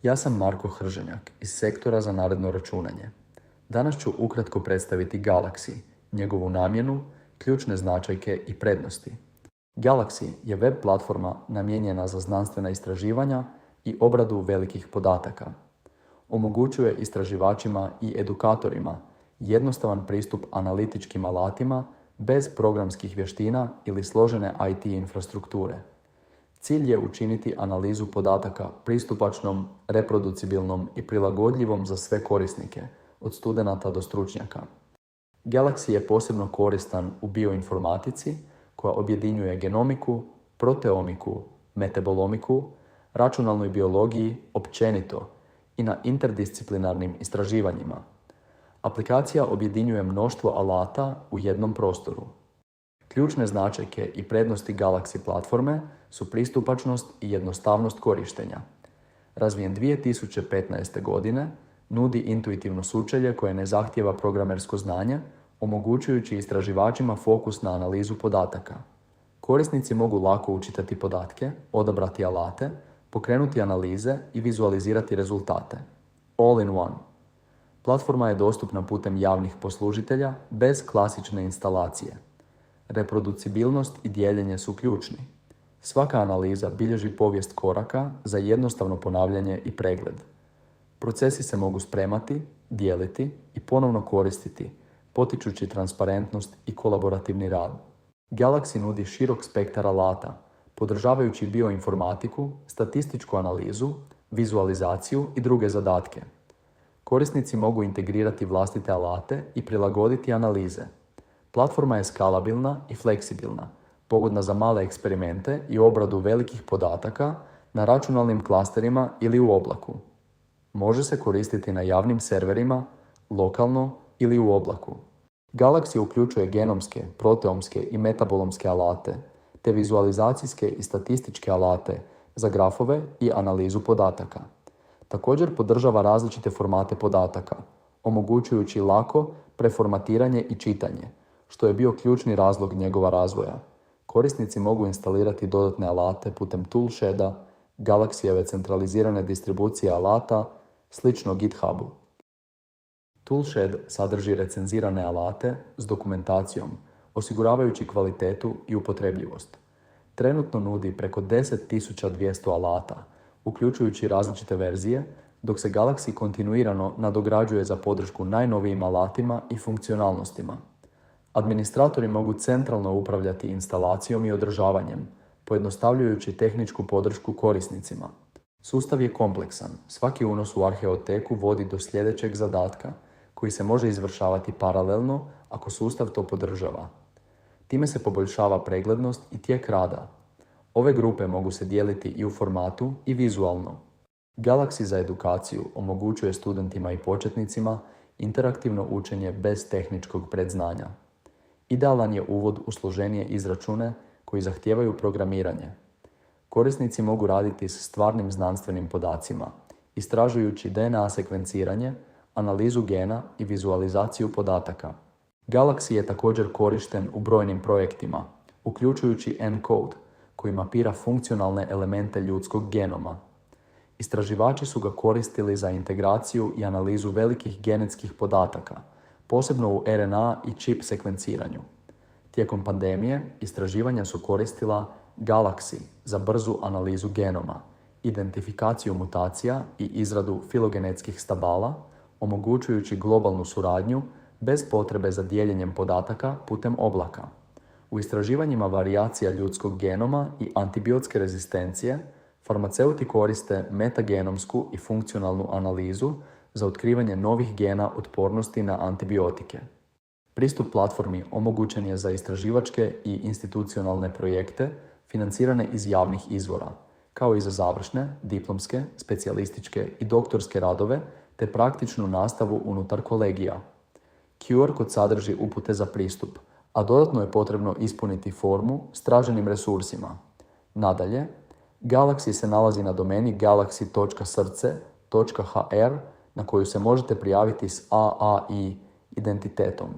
Ja sam Marko Hrženjak iz sektora za naredno računanje. Danas ću ukratko predstaviti Galaxy, njegovu namjenu, ključne značajke i prednosti. Galaxy je web platforma namijenjena za znanstvena istraživanja i obradu velikih podataka. Omogućuje istraživačima i edukatorima jednostavan pristup analitičkim alatima bez programskih vještina ili složene IT infrastrukture. Cilj je učiniti analizu podataka pristupačnom, reproducibilnom i prilagodljivom za sve korisnike, od studenata do stručnjaka. Galaxy je posebno koristan u bioinformatici koja objedinjuje genomiku, proteomiku, metabolomiku, računalnoj biologiji općenito i na interdisciplinarnim istraživanjima. Aplikacija objedinjuje mnoštvo alata u jednom prostoru. Ključne značajke i prednosti Galaxy platforme su pristupačnost i jednostavnost korištenja. Razvijen 2015. godine, nudi intuitivno sučelje koje ne zahtijeva programersko znanje, omogućujući istraživačima fokus na analizu podataka. Korisnici mogu lako učitati podatke, odabrati alate, pokrenuti analize i vizualizirati rezultate. All in one. Platforma je dostupna putem javnih poslužitelja bez klasične instalacije. Reproducibilnost i dijeljenje su ključni. Svaka analiza bilježi povijest koraka za jednostavno ponavljanje i pregled. Procesi se mogu spremati, dijeliti i ponovno koristiti, potičući transparentnost i kolaborativni rad. Galaxy nudi širok spektar alata, podržavajući bioinformatiku, statističku analizu, vizualizaciju i druge zadatke. Korisnici mogu integrirati vlastite alate i prilagoditi analize. Platforma je skalabilna i fleksibilna, pogodna za male eksperimente i obradu velikih podataka na računalnim klasterima ili u oblaku. Može se koristiti na javnim serverima, lokalno ili u oblaku. Galaxy uključuje genomske, proteomske i metabolomske alate, te vizualizacijske i statističke alate za grafove i analizu podataka. Također podržava različite formate podataka, omogućujući lako preformatiranje i čitanje, što je bio ključni razlog njegova razvoja. Korisnici mogu instalirati dodatne alate putem Toolsheda, Galaxyjeve centralizirane distribucije alata, slično GitHubu. Toolshed sadrži recenzirane alate s dokumentacijom, osiguravajući kvalitetu i upotrebljivost. Trenutno nudi preko 10.200 alata, uključujući različite verzije, dok se Galaxy kontinuirano nadograđuje za podršku najnovijim alatima i funkcionalnostima. Administratori mogu centralno upravljati instalacijom i održavanjem, pojednostavljujući tehničku podršku korisnicima. Sustav je kompleksan, svaki unos u arheoteku vodi do sljedećeg zadatka, koji se može izvršavati paralelno ako sustav to podržava. Time se poboljšava preglednost i tijek rada. Ove grupe mogu se dijeliti i u formatu i vizualno. Galaxy za edukaciju omogućuje studentima i početnicima interaktivno učenje bez tehničkog predznanja. Idealan je uvod u složenije izračune koji zahtijevaju programiranje. Korisnici mogu raditi s stvarnim znanstvenim podacima, istražujući DNA sekvenciranje, analizu gena i vizualizaciju podataka. Galaxy je također korišten u brojnim projektima, uključujući ENCODE, koji mapira funkcionalne elemente ljudskog genoma. Istraživači su ga koristili za integraciju i analizu velikih genetskih podataka, posebno u RNA i čip sekvenciranju. Tijekom pandemije istraživanja su koristila Galaxy za brzu analizu genoma, identifikaciju mutacija i izradu filogenetskih stabala, omogućujući globalnu suradnju bez potrebe za dijeljenjem podataka putem oblaka. U istraživanjima varijacija ljudskog genoma i antibiotske rezistencije, farmaceuti koriste metagenomsku i funkcionalnu analizu za otkrivanje novih gena otpornosti na antibiotike. Pristup platformi omogućen je za istraživačke i institucionalne projekte financirane iz javnih izvora, kao i za završne, diplomske, specijalističke i doktorske radove, te praktičnu nastavu unutar kolegija. QR kod sadrži upute za pristup, a dodatno je potrebno ispuniti formu s traženim resursima. Nadalje, Galaxy se nalazi na domeni galaxy.srce.hr na koju se možete prijaviti s AAI identitetom.